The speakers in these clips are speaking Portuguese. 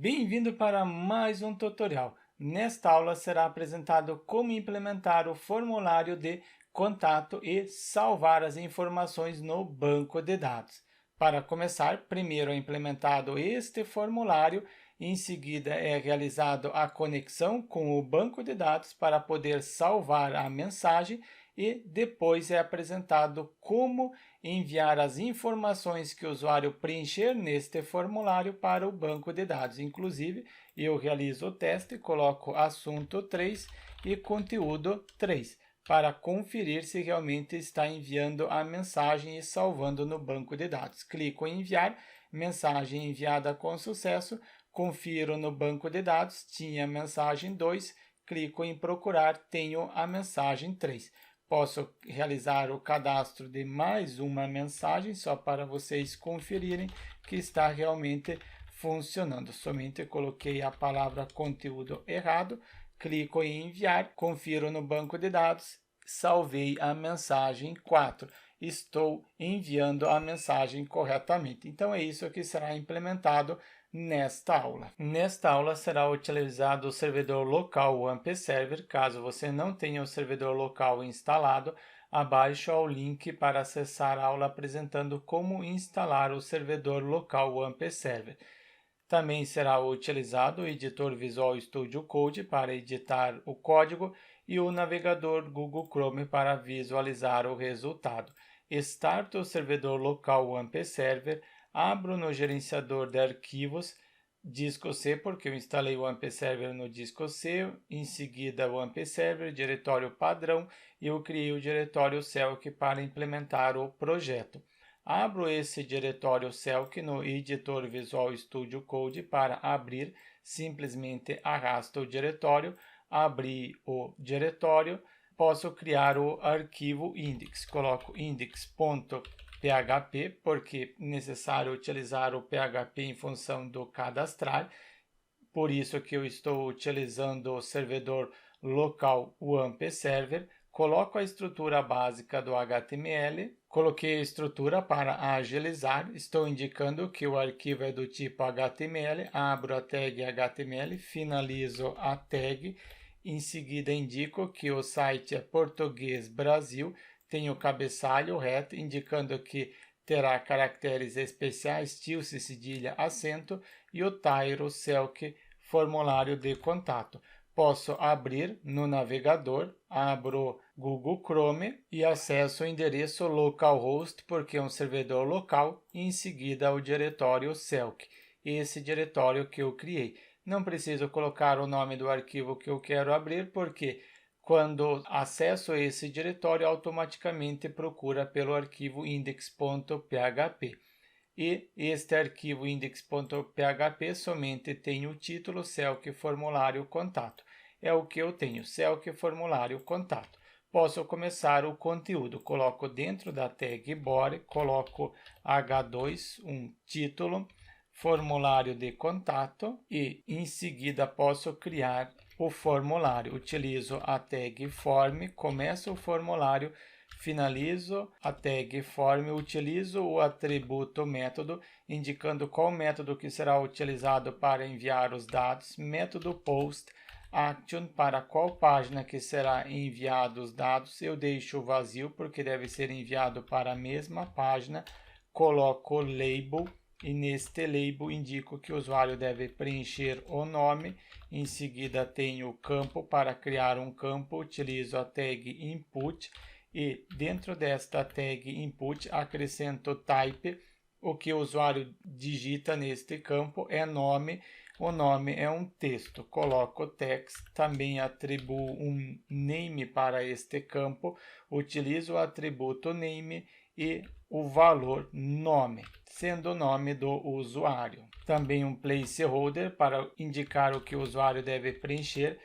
Bem-vindo para mais um tutorial. Nesta aula será apresentado como implementar o formulário de contato e salvar as informações no banco de dados. Para começar, primeiro é implementado este formulário, em seguida é realizado a conexão com o banco de dados para poder salvar a mensagem e depois é apresentado como enviar as informações que o usuário preencher neste formulário para o banco de dados. Inclusive, eu realizo o teste, coloco assunto 3 e conteúdo 3 para conferir se realmente está enviando a mensagem e salvando no banco de dados. Clico em enviar, mensagem enviada com sucesso, confiro no banco de dados, tinha mensagem 2, clico em procurar, tenho a mensagem 3. Posso realizar o cadastro de mais uma mensagem só para vocês conferirem que está realmente funcionando. Somente coloquei a palavra conteúdo errado, clico em enviar, confiro no banco de dados, salvei a mensagem 4. Estou enviando a mensagem corretamente. Então é isso que será implementado nesta aula. Nesta aula será utilizado o servidor local WAMP Server. Caso você não tenha o servidor local instalado, abaixo há o link para acessar a aula apresentando como instalar o servidor local WAMP Server. Também será utilizado o editor Visual Studio Code para editar o código e o navegador Google Chrome para visualizar o resultado. Starto o servidor local WAMP Server, abro no gerenciador de arquivos, disco C, porque eu instalei o WAMP Server no disco C, em seguida o WAMP Server, diretório padrão, e eu criei o diretório Celk para implementar o projeto. Abro esse diretório Celk no editor Visual Studio Code para abrir, simplesmente arrasto o diretório, abri o diretório, posso criar o arquivo index, coloco index.php, porque é necessário utilizar o PHP em função do cadastrar, por isso que eu estou utilizando o servidor local WAMP Server. Coloco a estrutura básica do HTML, coloquei a estrutura para agilizar, estou indicando que o arquivo é do tipo HTML, abro a tag HTML, finalizo a tag, em seguida indico que o site é Português Brasil, tem o cabeçalho reto, indicando que terá caracteres especiais, tilde, cedilha, acento e o Tyro Celk formulário de contato. Posso abrir no navegador, abro Google Chrome e acesso o endereço localhost, porque é um servidor local, e em seguida o diretório Celk, esse diretório que eu criei. Não preciso colocar o nome do arquivo que eu quero abrir, porque quando acesso esse diretório, automaticamente procura pelo arquivo index.php. E este arquivo index.php somente tem o título Celk formulário contato. É o que eu tenho, Celk formulário contato. Posso começar o conteúdo. Coloco dentro da tag body, coloco H2, um título, formulário de contato e em seguida posso criar o formulário. Utilizo a tag form, começo o formulário, finalizo a tag form, utilizo o atributo método, indicando qual método que será utilizado para enviar os dados, método post action para qual página que será enviado os dados, eu deixo vazio porque deve ser enviado para a mesma página, coloco label e neste label indico que o usuário deve preencher o nome, em seguida tenho o campo, para criar um campo utilizo a tag input e dentro desta tag input acrescento type, o que o usuário digita neste campo é nome, o nome é um texto, coloco text, também atribuo um name para este campo, utilizo o atributo name e o valor nome, sendo o nome do usuário. Também um placeholder para indicar o que o usuário deve preencher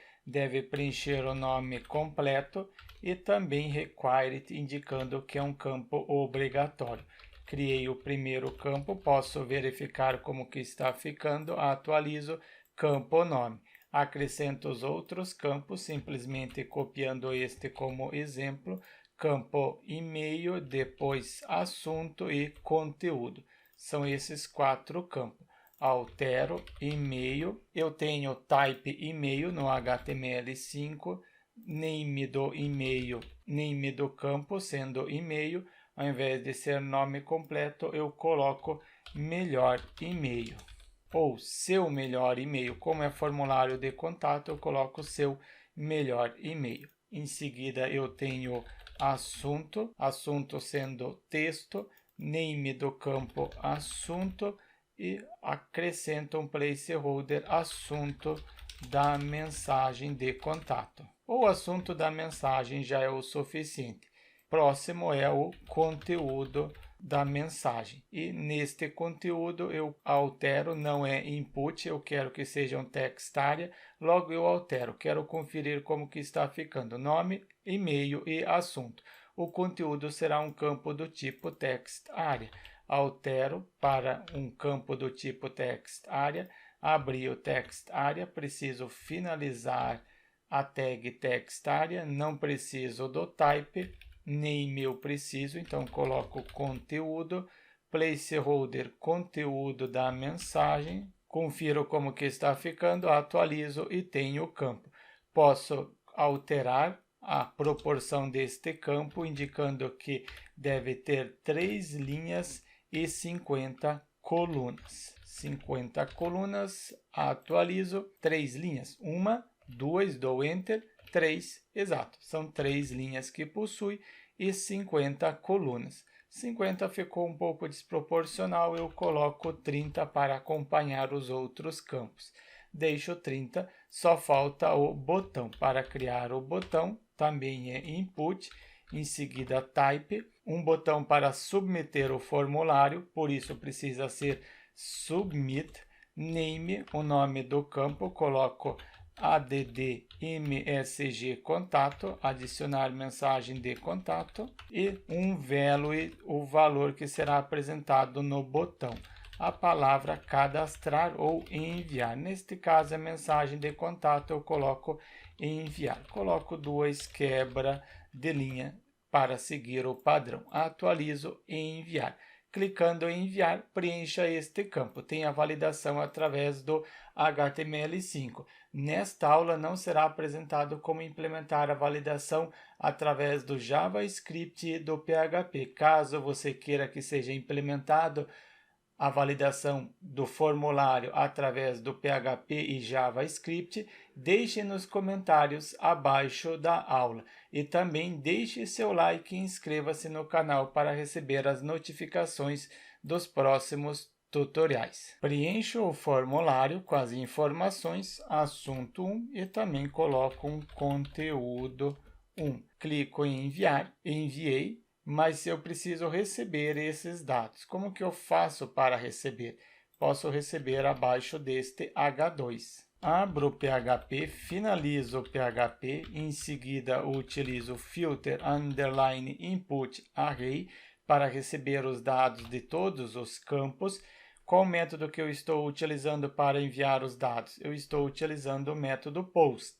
o nome completo e também required, indicando que é um campo obrigatório. Criei o primeiro campo, posso verificar como que está ficando, atualizo campo nome. Acrescento os outros campos, simplesmente copiando este como exemplo, campo e-mail, depois assunto e conteúdo. São esses 4 campos. altero e-mail, eu tenho type e-mail no HTML5, name do e-mail, name do campo sendo e-mail, ao invés de ser nome completo, eu coloco melhor e-mail. Ou seu melhor e-mail, como é formulário de contato, eu coloco seu melhor e-mail. Em seguida, eu tenho assunto, assunto sendo texto, name do campo assunto e acrescento um placeholder assunto da mensagem de contato. O assunto da mensagem já é o suficiente. Próximo é o conteúdo da mensagem. E neste conteúdo eu altero, não é input, eu quero que seja um text area, logo eu altero, quero conferir como que está ficando, nome, e-mail e assunto. O conteúdo será um campo do tipo text area. Altero para um campo do tipo text area, abri o text area, preciso finalizar a tag text area, não preciso do type, name eu preciso, então coloco conteúdo, placeholder conteúdo da mensagem, confiro como que está ficando, atualizo e tenho o campo. Posso alterar a proporção deste campo, indicando que deve ter 3 linhas e 50 colunas. 50 colunas, atualizo, 3 linhas, 1, 2, dou Enter, 3, exato, são 3 linhas que possui e 50 colunas. 50 ficou um pouco desproporcional, eu coloco 30 para acompanhar os outros campos. Deixo 30, só falta o botão. Para criar o botão, também é input, em seguida type, um botão para submeter o formulário, por isso precisa ser submit, name, o nome do campo, coloco add-msg contato, adicionar mensagem de contato e um value, o valor que será apresentado no botão. A palavra cadastrar ou enviar. Neste caso, a mensagem de contato eu coloco enviar. Coloco 2 quebra de linha para seguir o padrão. Atualizo e enviar. Clicando em enviar, preencha este campo. Tem a validação através do HTML5. Nesta aula não será apresentado como implementar a validação através do JavaScript e do PHP. Caso você queira que seja implementado a validação do formulário através do PHP e JavaScript, deixe nos comentários abaixo da aula. E também deixe seu like e inscreva-se no canal para receber as notificações dos próximos tutoriais. Preencho o formulário com as informações, assunto 1 e também coloco um conteúdo 1. Clico em enviar, enviei. Mas eu preciso receber esses dados. Como que eu faço para receber? Posso receber abaixo deste H2. Abro o PHP, finalizo o PHP, em seguida utilizo filter underline input array para receber os dados de todos os campos. Qual o método que eu estou utilizando para enviar os dados? Eu estou utilizando o método post.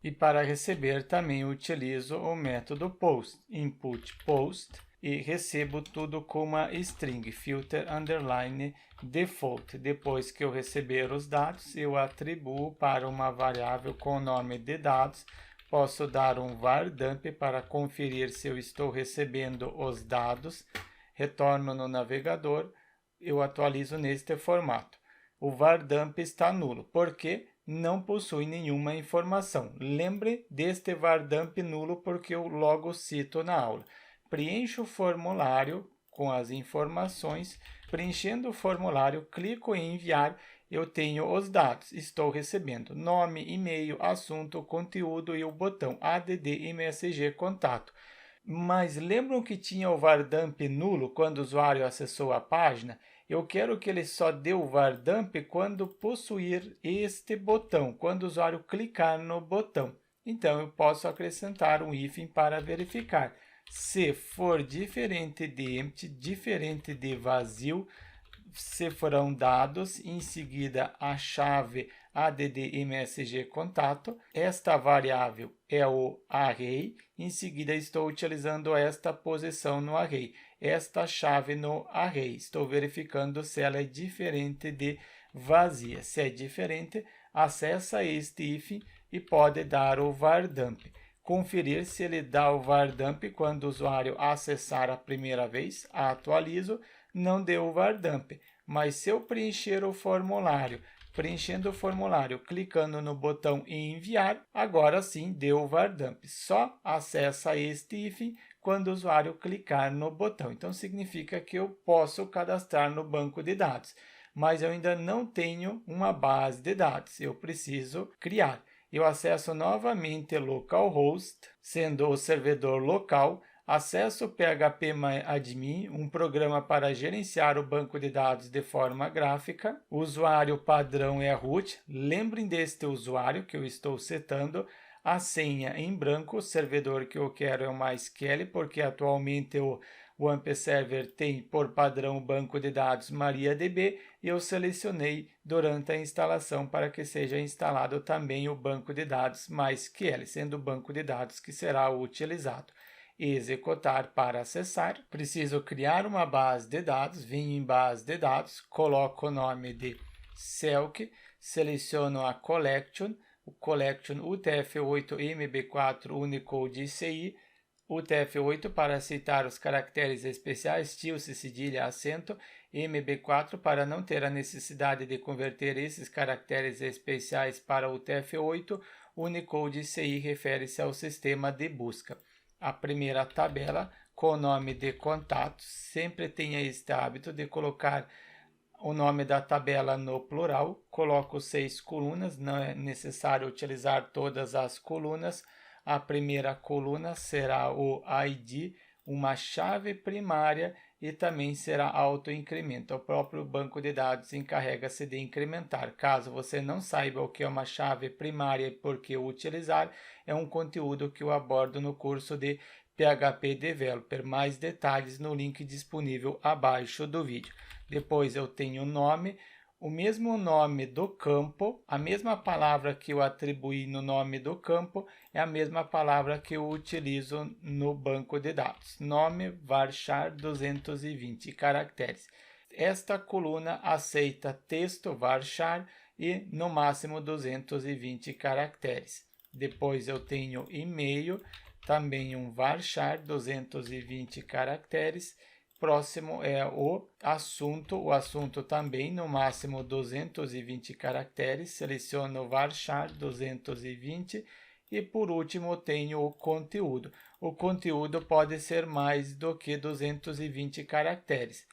E para receber também utilizo o método post, input post, e recebo tudo com uma string, filter underline default. Depois que eu receber os dados, eu atribuo para uma variável com o nome de dados. Posso dar um var dump para conferir se eu estou recebendo os dados. Retorno no navegador, eu atualizo neste formato. O var dump está nulo, porque não possui nenhuma informação. Lembre deste var dump nulo porque eu logo cito na aula. Preencho o formulário com as informações. Preenchendo o formulário, clico em enviar, eu tenho os dados. Estou recebendo nome, e-mail, assunto, conteúdo e o botão add-msg contato. Mas lembram que tinha o var dump nulo quando o usuário acessou a página? Eu quero que ele só dê o var dump quando possuir este botão, quando o usuário clicar no botão. Então, eu posso acrescentar um hífen para verificar. Se for diferente de empty, diferente de vazio, se forão dados, em seguida a chave add-msg contato. Esta variável é o array, em seguida estou utilizando esta posição no array, esta chave no array. Estou verificando se ela é diferente de vazia. Se é diferente, acessa este hífen e pode dar o var dump. Conferir se ele dá o var dump quando o usuário acessar a primeira vez, atualizo, não deu o var dump. Mas se eu preencher o formulário, preenchendo o formulário, clicando no botão enviar, agora sim deu o var dump. Só acessa este hífen quando o usuário clicar no botão. Então significa que eu posso cadastrar no banco de dados, mas eu ainda não tenho uma base de dados, eu preciso criar. Eu acesso novamente localhost, sendo o servidor local, acesso o phpMyAdmin, um programa para gerenciar o banco de dados de forma gráfica. O usuário padrão é root, lembrem deste usuário que eu estou setando. A senha em branco, o servidor que eu quero é o MySQL, porque atualmente o AMP Server tem por padrão o banco de dados MariaDB e eu selecionei durante a instalação para que seja instalado também o banco de dados MySQL, sendo o banco de dados que será utilizado. Executar para acessar. Preciso criar uma base de dados, venho em base de dados, coloco o nome de Selk, seleciono a collection, o collection UTF-8 MB4 Unicode ICI, UTF-8 para aceitar os caracteres especiais, tilde, cedilha, acento, MB4 para não ter a necessidade de converter esses caracteres especiais para UTF-8, Unicode ICI refere-se ao sistema de busca. A primeira tabela com o nome de contatos, sempre tenha este hábito de colocar o nome da tabela no plural, coloco 6 colunas, não é necessário utilizar todas as colunas. A primeira coluna será o ID, uma chave primária e também será autoincremento. O próprio banco de dados encarrega-se de incrementar. Caso você não saiba o que é uma chave primária e por que utilizar, é um conteúdo que eu abordo no curso de PHP Developer. Mais detalhes no link disponível abaixo do vídeo. Depois eu tenho o nome, o mesmo nome do campo, a mesma palavra que eu atribuí no nome do campo é a mesma palavra que eu utilizo no banco de dados. Nome varchar 220 caracteres. Esta coluna aceita texto varchar e no máximo 220 caracteres. Depois eu tenho e-mail, também um varchar 220 caracteres. Próximo é o assunto também no máximo 220 caracteres, seleciono o varchar 220 e por último tenho o conteúdo. O conteúdo pode ser mais do que 220 caracteres.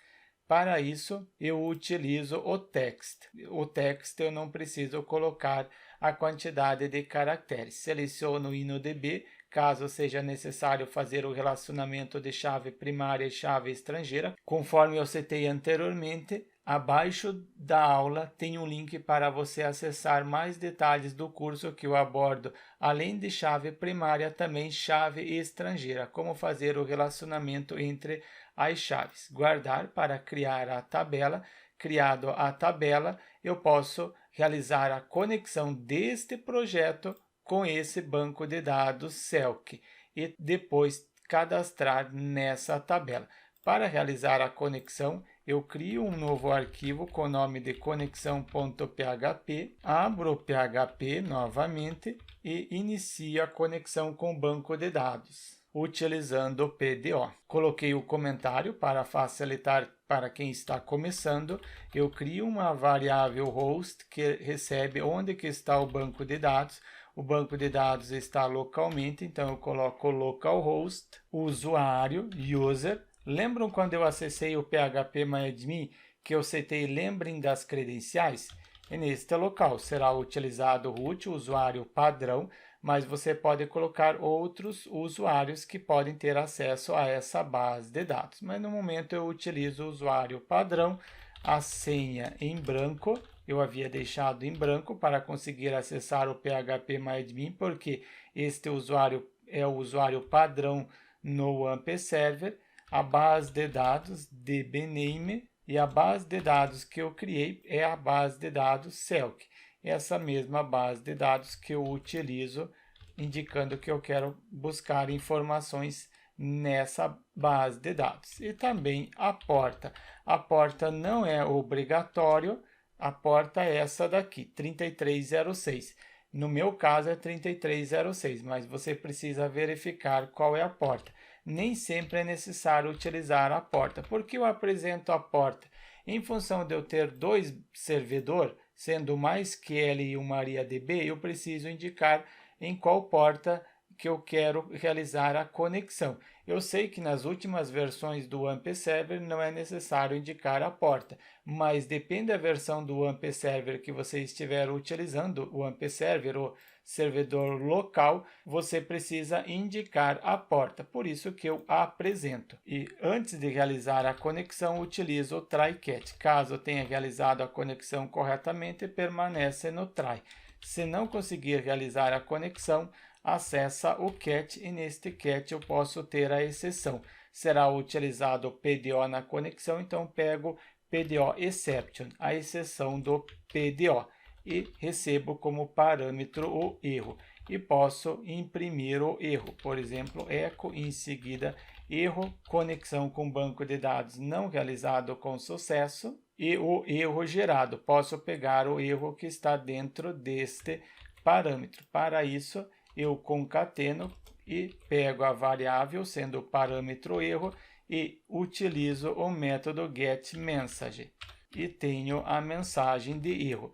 Para isso eu utilizo o text. O text eu não preciso colocar a quantidade de caracteres. Seleciono o InnoDB, caso seja necessário fazer o relacionamento de chave primária e chave estrangeira. Conforme eu citei anteriormente, abaixo da aula tem um link para você acessar mais detalhes do curso que eu abordo, além de chave primária, também chave estrangeira, como fazer o relacionamento entre as chaves. Guardar para criar a tabela. Criado a tabela, eu posso realizar a conexão deste projeto com esse banco de dados Selk e depois cadastrar nessa tabela. Para realizar a conexão, eu crio um novo arquivo com o nome de conexão.php, abro o PHP novamente e inicio a conexão com o banco de dados, utilizando o PDO. Coloquei o comentário para facilitar para quem está começando. Eu crio uma variável host que recebe onde que está o banco de dados. O banco de dados está localmente, então eu coloco localhost, usuário, user. Lembram quando eu acessei o phpMyAdmin que eu citei lembrem das credenciais? E neste local será utilizado o root, o usuário padrão, mas você pode colocar outros usuários que podem ter acesso a essa base de dados. Mas no momento eu utilizo o usuário padrão, a senha em branco. Eu havia deixado em branco para conseguir acessar o phpMyAdmin, porque este usuário é o usuário padrão no AMP Server, a base de dados dbname e a base de dados que eu criei é a base de dados Selk. Essa mesma base de dados que eu utilizo, indicando que eu quero buscar informações nessa base de dados. E também a porta. A porta não é obrigatório, A porta é essa daqui, 3306. No meu caso é 3306, mas você precisa verificar qual é a porta. Nem sempre é necessário utilizar a porta. Por que eu apresento a porta? Em função de eu ter dois servidores, sendo uma SQL e uma MariaDB, eu preciso indicar em qual porta que eu quero realizar a conexão. Eu sei que nas últimas versões do AMP Server não é necessário indicar a porta, mas depende da versão do AMP Server que você estiver utilizando, o AMP Server ou servidor local, você precisa indicar a porta, por isso que eu apresento. E antes de realizar a conexão, utilizo o try-catch. Caso tenha realizado a conexão corretamente, permanece no try. Se não conseguir realizar a conexão, acessa o catch e neste catch eu posso ter a exceção. Será utilizado o PDO na conexão, então pego PDO exception, a exceção do PDO, e recebo como parâmetro o erro. E posso imprimir o erro, por exemplo, echo, em seguida erro, conexão com banco de dados não realizado com sucesso, e o erro gerado. Posso pegar o erro que está dentro deste parâmetro. Para isso, eu concateno e pego a variável, sendo o parâmetro erro, e utilizo o método getMessage. E tenho a mensagem de erro.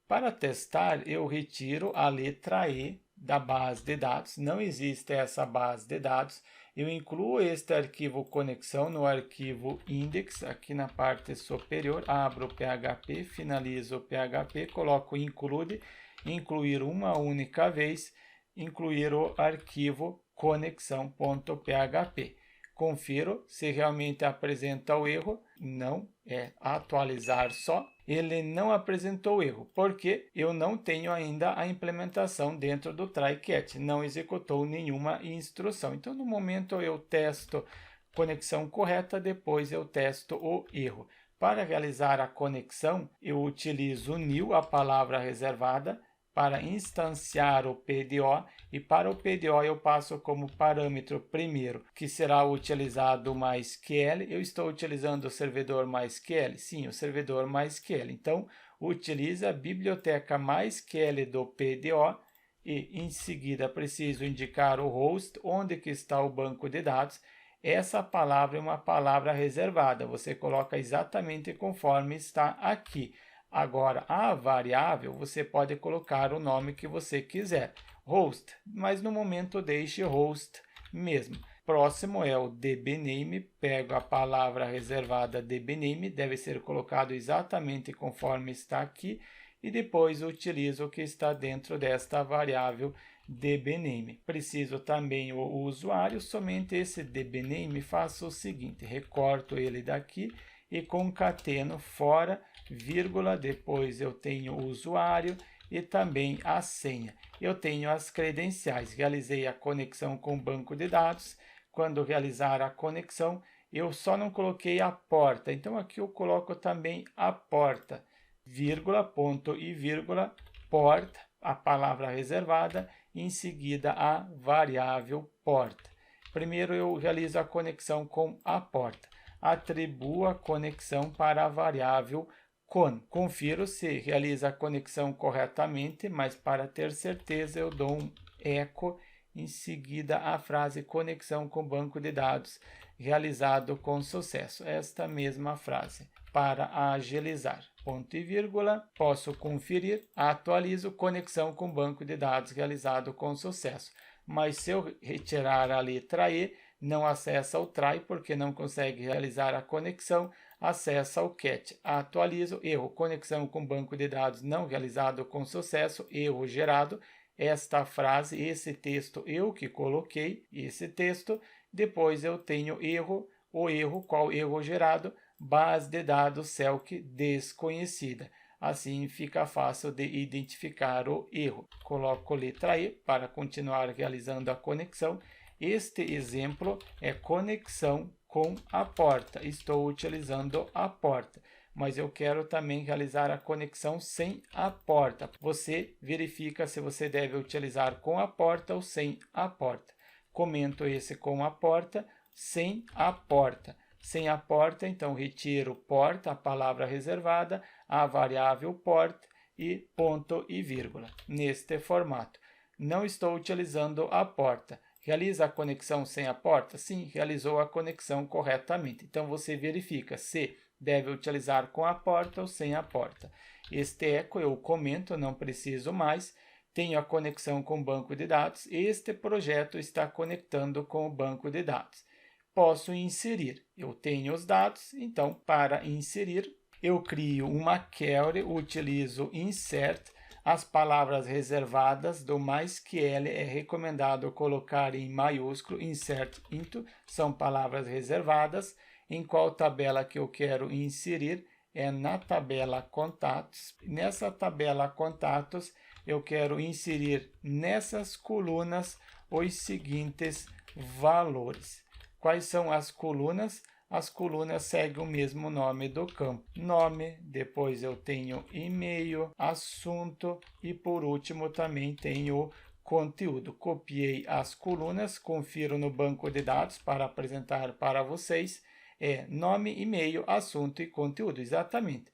Para testar, eu retiro a letra E da base de dados. Não existe essa base de dados. Eu incluo este arquivo conexão no arquivo index, aqui na parte superior. Abro o PHP, finalizo o PHP, coloco include, incluir uma única vez, incluir o arquivo conexão.php. Confiro se realmente apresenta o erro. Não, é atualizar só. Ele não apresentou erro, porque eu não tenho ainda a implementação dentro do try-catch, não executou nenhuma instrução. Então, no momento eu testo conexão correta, depois eu testo o erro. Para realizar a conexão, eu utilizo new, a palavra reservada, para instanciar o PDO, e para o PDO eu passo como parâmetro primeiro, que será utilizado o MySQL. Eu estou utilizando o servidor MySQL? Sim, o servidor MySQL. Então, utiliza a biblioteca MySQL do PDO e, em seguida, preciso indicar o host, onde que está o banco de dados. Essa palavra é uma palavra reservada, você coloca exatamente conforme está aqui. Agora, a variável, você pode colocar o nome que você quiser, host, mas no momento deixe host mesmo. Próximo é o dbname, pego a palavra reservada dbname, deve ser colocado exatamente conforme está aqui, e depois utilizo o que está dentro desta variável dbname. Preciso também o usuário, somente esse dbname. Faço o seguinte, recorto ele daqui e concateno fora, vírgula, depois eu tenho o usuário e também a senha. Eu tenho as credenciais, realizei a conexão com o banco de dados. Quando realizar a conexão, eu só não coloquei a porta, então aqui eu coloco também a porta, vírgula, ponto e vírgula, porta, a palavra reservada, em seguida a variável porta. Primeiro eu realizo a conexão com a porta, atribuo a conexão para a variável con. Confiro se realiza a conexão corretamente, mas para ter certeza eu dou um echo, em seguida a frase conexão com banco de dados realizado com sucesso. Esta mesma frase. Para agilizar, ponto e vírgula, posso conferir, atualizo conexão com banco de dados realizado com sucesso. Mas se eu retirar a letra E, não acessa o try porque não consegue realizar a conexão, acessa o catch, atualizo, erro, conexão com banco de dados não realizado com sucesso, erro gerado. Esta frase, esse texto eu que coloquei, esse texto, depois eu tenho erro, o erro, qual erro gerado? Base de dados Selk desconhecida. Assim fica fácil de identificar o erro. Coloco letra E para continuar realizando a conexão. Este exemplo é conexão com a porta. Estou utilizando a porta, mas eu quero também realizar a conexão sem a porta. Você verifica se você deve utilizar com a porta ou sem a porta. Comento esse com a porta, sem a porta. Sem a porta, então retiro porta, a palavra reservada, a variável port e ponto e vírgula, neste formato. Não estou utilizando a porta. Realiza a conexão sem a porta? Sim, realizou a conexão corretamente. Então, você verifica se deve utilizar com a porta ou sem a porta. Este eco eu comento, não preciso mais. Tenho a conexão com o banco de dados. Este projeto está conectando com o banco de dados. Posso inserir. Eu tenho os dados, então, para inserir, eu crio uma query, utilizo insert. As palavras reservadas do MySQL é recomendado colocar em maiúsculo, insert into, são palavras reservadas. Em qual tabela que eu quero inserir? É na tabela contatos. Nessa tabela contatos, eu quero inserir nessas colunas os seguintes valores. Quais são as colunas? As colunas seguem o mesmo nome do campo. Nome, depois eu tenho e-mail, assunto e por último também tenho conteúdo. Copiei as colunas, confiro no banco de dados para apresentar para vocês. É nome, e-mail, assunto e conteúdo, exatamente.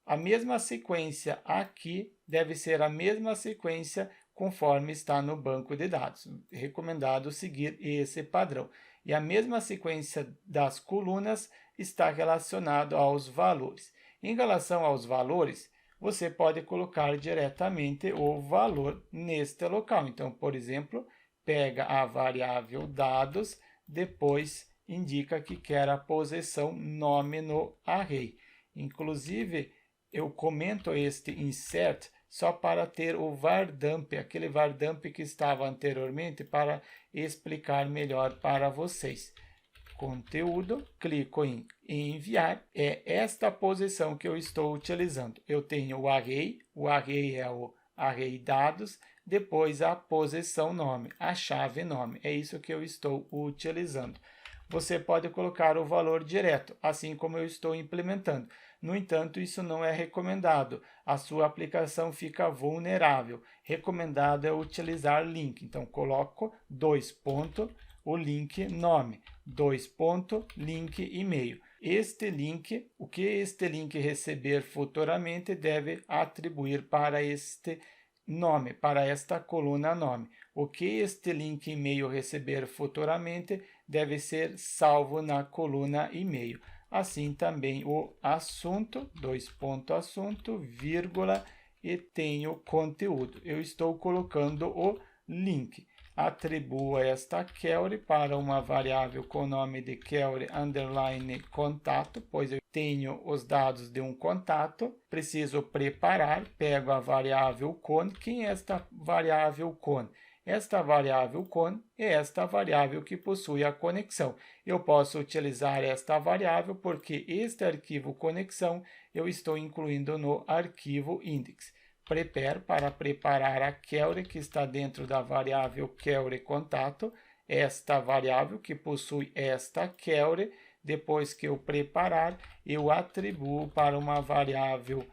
A mesma sequência aqui deve ser a mesma sequência conforme está no banco de dados. Recomendado seguir esse padrão. E a mesma sequência das colunas está relacionado aos valores. Em relação aos valores, você pode colocar diretamente o valor neste local. Então, por exemplo, pega a variável dados, depois indica que quer a posição nome no array. Inclusive, eu comento este insert só para ter o vardump, aquele vardump que estava anteriormente, para explicar melhor para vocês. Conteúdo, clico em enviar, é esta posição que eu estou utilizando. Eu tenho o array é o array dados, depois a posição nome, a chave nome, é isso que eu estou utilizando. Você pode colocar o valor direto, assim como eu estou implementando. No entanto, isso não é recomendado. A sua aplicação fica vulnerável. Recomendado é utilizar link. Então, coloco o link nome, link e-mail. Este link, o que este link receber futuramente, deve atribuir para este nome, para esta coluna nome. O que este link e-mail receber futuramente deve ser salvo na coluna e-mail. Assim também o assunto, assunto, vírgula, e tenho conteúdo. Eu estou colocando o link. Atribuo esta query para uma variável com o nome de query underline contato, pois eu tenho os dados de um contato. Preciso preparar, pego a variável con. Quem é esta variável con? Esta variável con é esta variável que possui a conexão. Eu posso utilizar esta variável porque este arquivo conexão eu estou incluindo no arquivo index. Prepare para preparar a query que está dentro da variável query contato, esta variável que possui esta query. Depois que eu preparar, eu atribuo para uma variável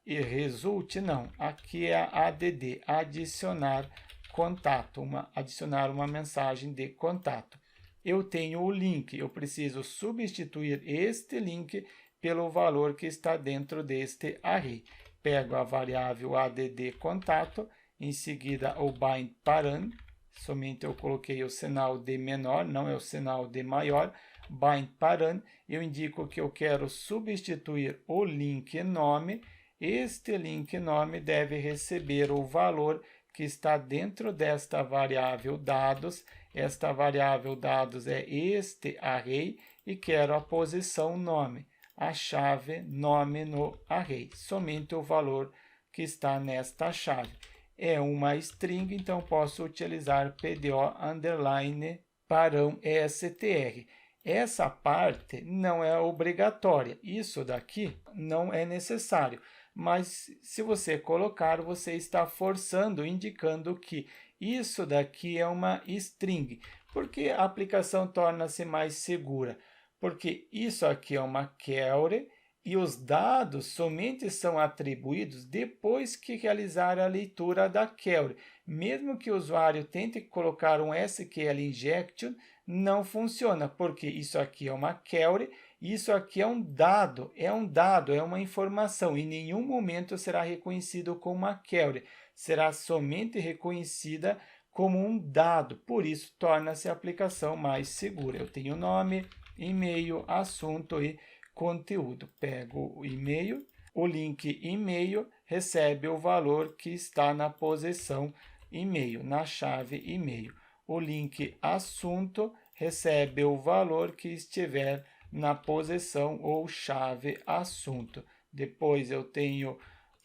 e result, não, aqui é add, adicionar contato, adicionar uma mensagem de contato. Eu tenho o link, eu preciso substituir este link pelo valor que está dentro deste array. Pego a variável add contato, em seguida o bind param, somente eu coloquei o sinal de menor, não é o sinal de maior, bind param, eu indico que eu quero substituir o link nome. Este link nome deve receber o valor que está dentro desta variável dados. Esta variável dados é este array e quero a posição nome, a chave nome no array, somente o valor que está nesta chave. É uma string, então posso utilizar PDO underline parão str. Essa parte não é obrigatória, isso daqui não é necessário. Mas se você colocar, você está forçando, indicando que isso daqui é uma string. Por que a aplicação torna-se mais segura? Porque isso aqui é uma query e os dados somente são atribuídos depois que realizar a leitura da query. Mesmo que o usuário tente colocar um SQL injection, não funciona, porque isso aqui é uma query Isso aqui é um dado, é uma informação. Em nenhum momento será reconhecido como uma query, será somente reconhecida como um dado. Por isso, torna-se a aplicação mais segura. Eu tenho nome, e-mail, assunto e conteúdo. Pego o e-mail, o link e-mail recebe o valor que está na posição e-mail, na chave e-mail. O link assunto recebe o valor que estiver na posição ou chave assunto. Depois eu tenho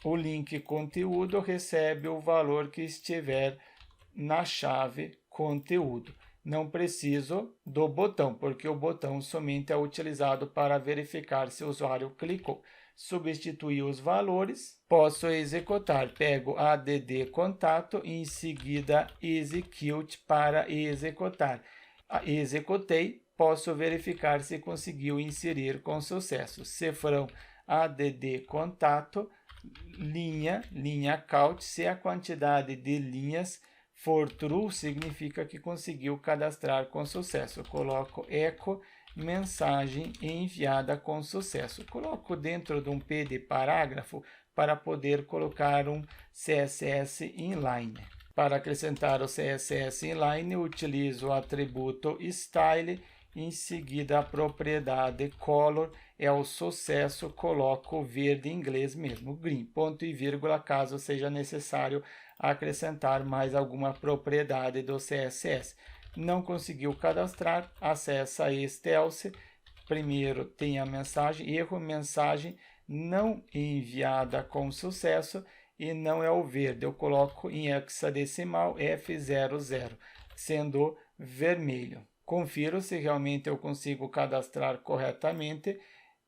o link conteúdo, recebe o valor que estiver na chave conteúdo. Não preciso do botão, porque o botão somente é utilizado para verificar se o usuário clicou. Substituir os valores, posso executar. Pego add contato e em seguida execute para executar. Executei, posso verificar se conseguiu inserir com sucesso. Cifrão add contato, linha count, se a quantidade de linhas for true, significa que conseguiu cadastrar com sucesso. Coloco echo mensagem enviada com sucesso. Coloco dentro de um P de parágrafo para poder colocar um CSS inline. Para acrescentar o CSS inline, utilizo o atributo style, em seguida a propriedade color é o sucesso, coloco verde em inglês mesmo, green, ponto e vírgula, caso seja necessário acrescentar mais alguma propriedade do CSS. Não conseguiu cadastrar, acessa este else. Primeiro tem a mensagem, erro, mensagem não enviada com sucesso e não é o verde. Eu coloco em hexadecimal F00, sendo vermelho. Confiro se realmente eu consigo cadastrar corretamente.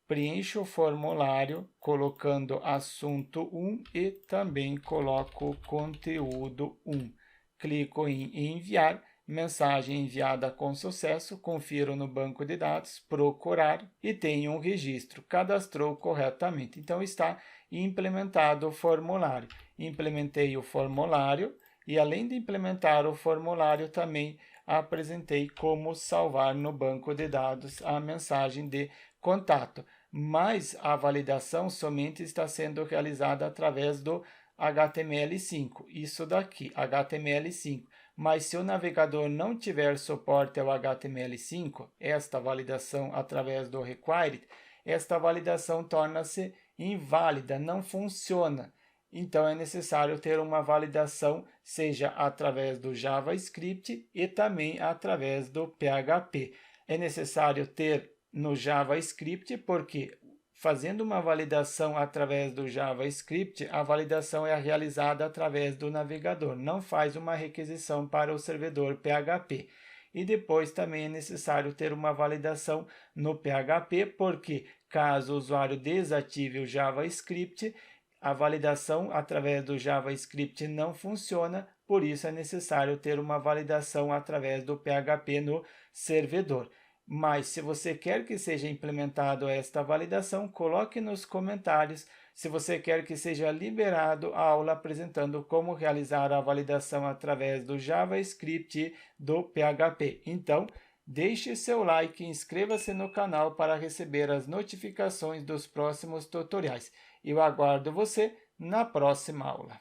Preencho o formulário colocando assunto 1 e também coloco conteúdo 1. Clico em enviar, mensagem enviada com sucesso, confiro no banco de dados, procurar e tenho um registro, cadastrou corretamente. Então está implementado o formulário. Implementei o formulário e além de implementar o formulário também apresentei como salvar no banco de dados a mensagem de contato. Mas a validação somente está sendo realizada através do HTML5. Isso daqui, HTML5. Mas se o navegador não tiver suporte ao HTML5, esta validação através do required, esta validação torna-se inválida, não funciona. Então é necessário ter uma validação, seja através do JavaScript e também através do PHP. É necessário ter no JavaScript, porque fazendo uma validação através do JavaScript, a validação é realizada através do navegador, não faz uma requisição para o servidor PHP. E depois também é necessário ter uma validação no PHP, porque caso o usuário desative o JavaScript, a validação através do JavaScript não funciona, por isso é necessário ter uma validação através do PHP no servidor. Mas se você quer que seja implementado esta validação, coloque nos comentários se você quer que seja liberado a aula apresentando como realizar a validação através do JavaScript e do PHP. Então, deixe seu like e inscreva-se no canal para receber as notificações dos próximos tutoriais. Eu aguardo você na próxima aula.